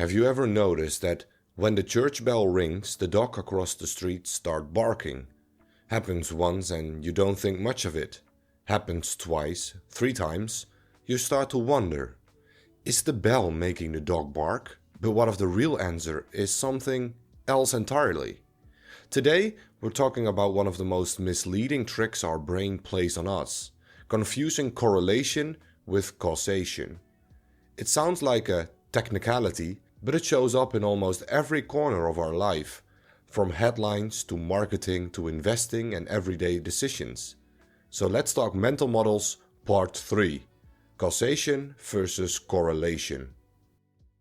Have you ever noticed that when the church bell rings, the dog across the street starts barking? Happens once and you don't think much of it. Happens twice, 3 times, you start to wonder, is the bell making the dog bark? But what if the real answer is something else entirely? Today, we're talking about one of the most misleading tricks our brain plays on us, confusing correlation with causation. It sounds like a technicality, but it shows up in almost every corner of our life, from headlines to marketing to investing and everyday decisions. So let's talk mental models part 3, causation versus correlation.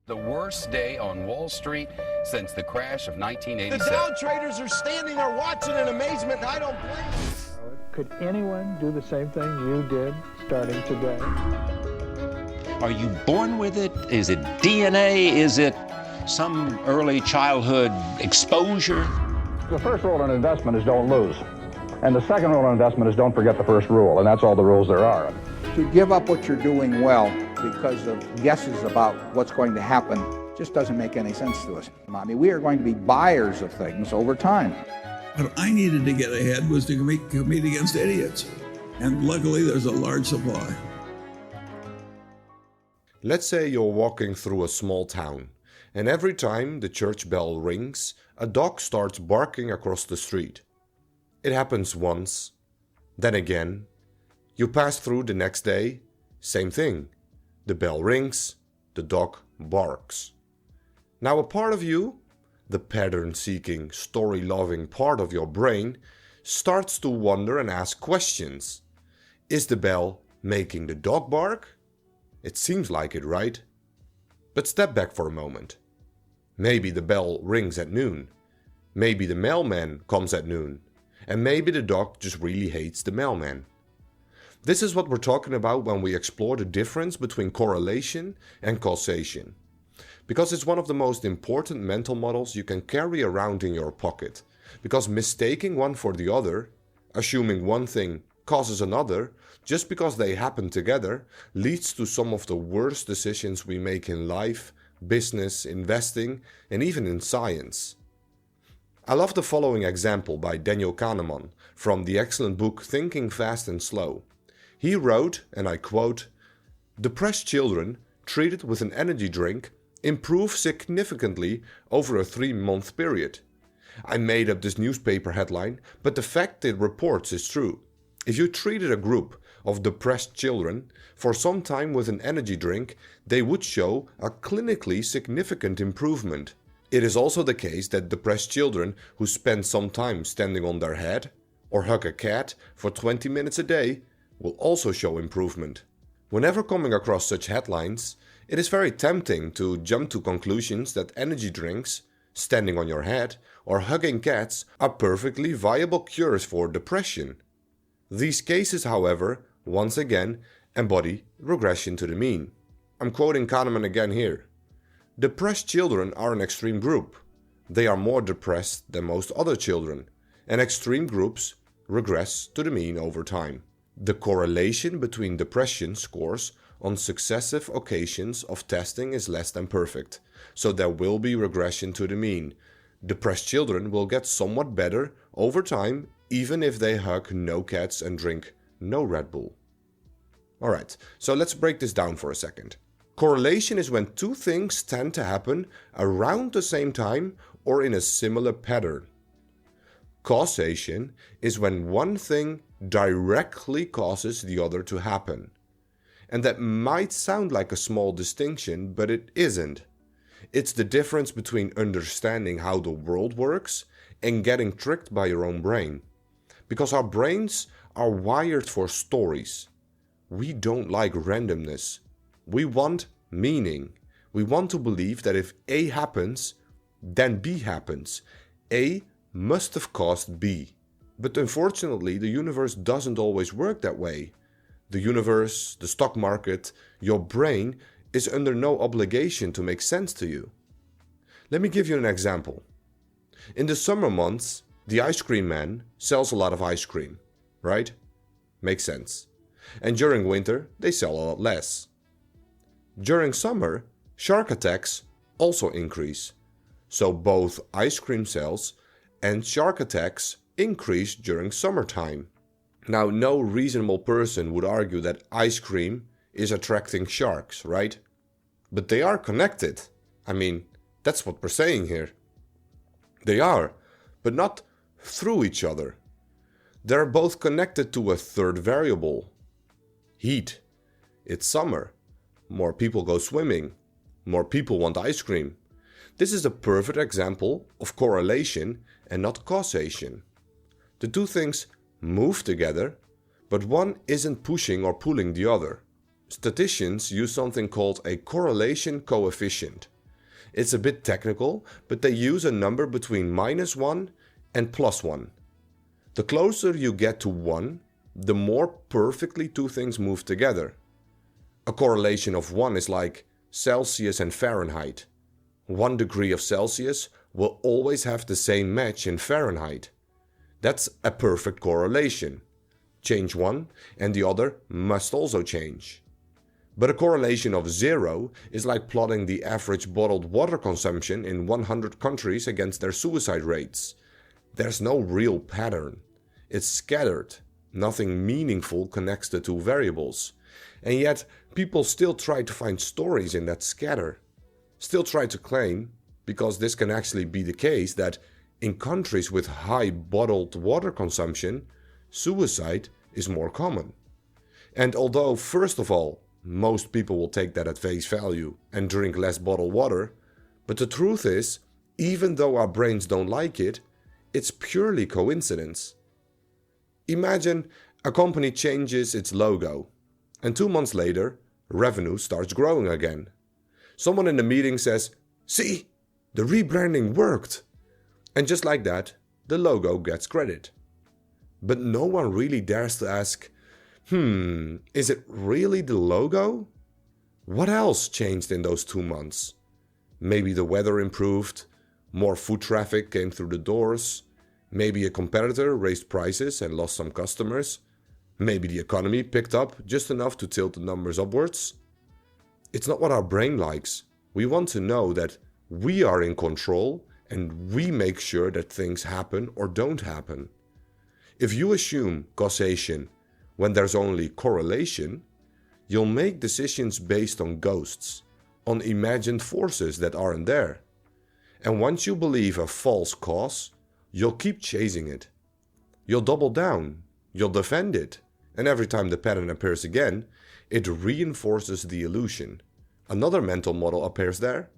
The worst day on Wall Street since the crash of 1987. The Dow traders are standing there watching in amazement, and I don't blame them. Could anyone do the same thing you did starting today? Are you born with it? Is it DNA? Is it some early childhood exposure? The first rule in investment is don't lose. And the second rule in investment is don't forget the first rule, and that's all the rules there are. To give up what you're doing well because of guesses about what's going to happen just doesn't make any sense to us. I mean, we are going to be buyers of things over time. What I needed to get ahead was to compete against idiots. And luckily, there's a large supply. Let's say you're walking through a small town, and every time the church bell rings, a dog starts barking across the street. It happens once, then again. You pass through the next day, same thing. The bell rings, the dog barks. Now a part of you, the pattern-seeking, story-loving part of your brain, starts to wonder and ask questions. Is the bell making the dog bark? It seems like it, right? But step back for a moment. Maybe the bell rings at noon. Maybe the mailman comes at noon. And maybe the dog just really hates the mailman. This is what we're talking about when we explore the difference between correlation and causation. Because it's one of the most important mental models you can carry around in your pocket. Because mistaking one for the other, assuming one thing causes another, just because they happen together, leads to some of the worst decisions we make in life, business, investing, and even in science. I love the following example by Daniel Kahneman from the excellent book Thinking Fast and Slow. He wrote, and I quote, "Depressed children treated with an energy drink improve significantly over a 3-month period. I made up this newspaper headline, but the fact it reports is true. If you treated a group of depressed children for some time with an energy drink, they would show a clinically significant improvement. It is also the case that depressed children who spend some time standing on their head or hug a cat for 20 minutes a day will also show improvement." Whenever coming across such headlines, it is very tempting to jump to conclusions that energy drinks, standing on your head, or hugging cats are perfectly viable cures for depression. These cases, however, once again embody regression to the mean. I'm quoting Kahneman again here. "Depressed children are an extreme group. They are more depressed than most other children, and extreme groups regress to the mean over time. The correlation between depression scores on successive occasions of testing is less than perfect, so there will be regression to the mean. Depressed children will get somewhat better over time even if they hug no cats and drink no Red Bull." Alright, so let's break this down for a second. Correlation is when 2 things tend to happen around the same time or in a similar pattern. Causation is when one thing directly causes the other to happen. And that might sound like a small distinction, but it isn't. It's the difference between understanding how the world works and getting tricked by your own brain. Because our brains are wired for stories. We don't like randomness. We want meaning. We want to believe that if A happens, then B happens. A must have caused B. But unfortunately, the universe doesn't always work that way. The universe, the stock market, your brain is under no obligation to make sense to you. Let me give you an example. In the summer months, the ice cream man sells a lot of ice cream, right? Makes sense. And during winter, they sell a lot less. During summer, shark attacks also increase. So both ice cream sales and shark attacks increase during summertime. Now, no reasonable person would argue that ice cream is attracting sharks, right? But they are connected. I mean, that's what we're saying here. They are, but not through each other. They're both connected to a third variable: heat. It's summer. More people go swimming. More people want ice cream. This is a perfect example of correlation and not causation. The two things move together, but one isn't pushing or pulling the other. Statisticians use something called a correlation coefficient. It's a bit technical, but they use a number between -1 and +1. The closer you get to 1, the more perfectly two things move together. A correlation of 1 is like Celsius and Fahrenheit. 1 degree of Celsius will always have the same match in Fahrenheit. That's a perfect correlation. Change one and the other must also change. But a correlation of 0 is like plotting the average bottled water consumption in 100 countries against their suicide rates. There's no real pattern. It's scattered. Nothing meaningful connects the two variables. And yet, people still try to find stories in that scatter. Still try to claim, because this can actually be the case, that in countries with high bottled water consumption, suicide is more common. And although, first of all, most people will take that at face value and drink less bottled water, but the truth is, even though our brains don't like it, it's purely coincidence. Imagine a company changes its logo, and 2 months later, revenue starts growing again. Someone in the meeting says, "See, the rebranding worked." And just like that, the logo gets credit. But no one really dares to ask, is it really the logo? What else changed in those 2 months? Maybe the weather improved, more foot traffic came through the doors, maybe a competitor raised prices and lost some customers, maybe the economy picked up just enough to tilt the numbers upwards. It's not what our brain likes. We want to know that we are in control and we make sure that things happen or don't happen. If you assume causation when there's only correlation, you'll make decisions based on ghosts, on imagined forces that aren't there. And once you believe a false cause, you'll keep chasing it. You'll double down, you'll defend it, and every time the pattern appears again, it reinforces the illusion. Another mental model appears there: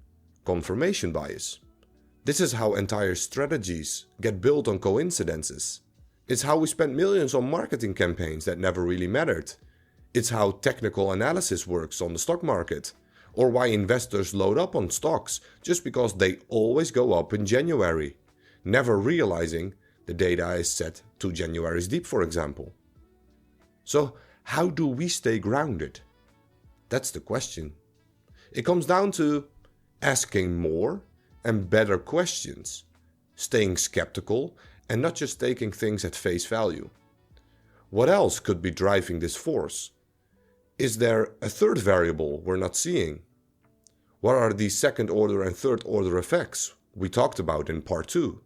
confirmation bias. This is how entire strategies get built on coincidences. It's how we spent millions on marketing campaigns that never really mattered. It's how technical analysis works on the stock market, or why investors load up on stocks just because they always go up in January, never realizing the data is set 2 Januaries deep, for example. So, how do we stay grounded? That's the question. It comes down to asking more and better questions, staying skeptical and not just taking things at face value. What else could be driving this force? Is there a third variable we're not seeing? What are the second order and third order effects we talked about in part 2?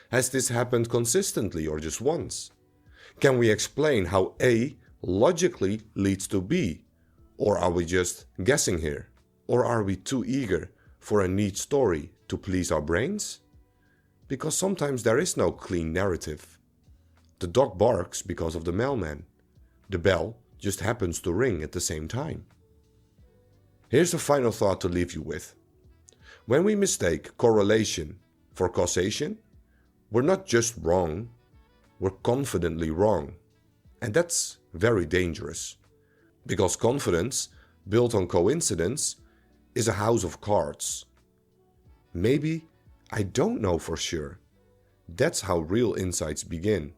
Has this happened consistently or just once? Can we explain how A logically leads to B? Or are we just guessing here? Or are we too eager for a neat story to please our brains? Because sometimes there is no clean narrative. The dog barks because of the mailman. The bell just happens to ring at the same time. Here's a final thought to leave you with. When we mistake correlation for causation, we're not just wrong, we're confidently wrong. And that's very dangerous. Because confidence, built on coincidence, is a house of cards. Maybe, I don't know for sure. That's how real insights begin.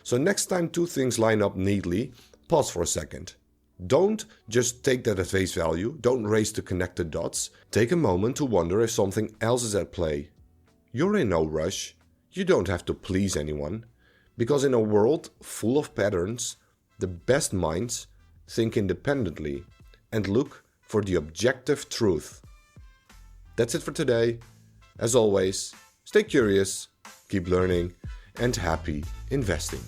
So next time two things line up neatly, pause for a second. Don't just take that at face value, don't race to connect the dots. Take a moment to wonder if something else is at play. You're in no rush. You don't have to please anyone. Because in a world full of patterns, the best minds think independently and look for the objective truth. That's it for today. As always, stay curious, keep learning, and happy investing.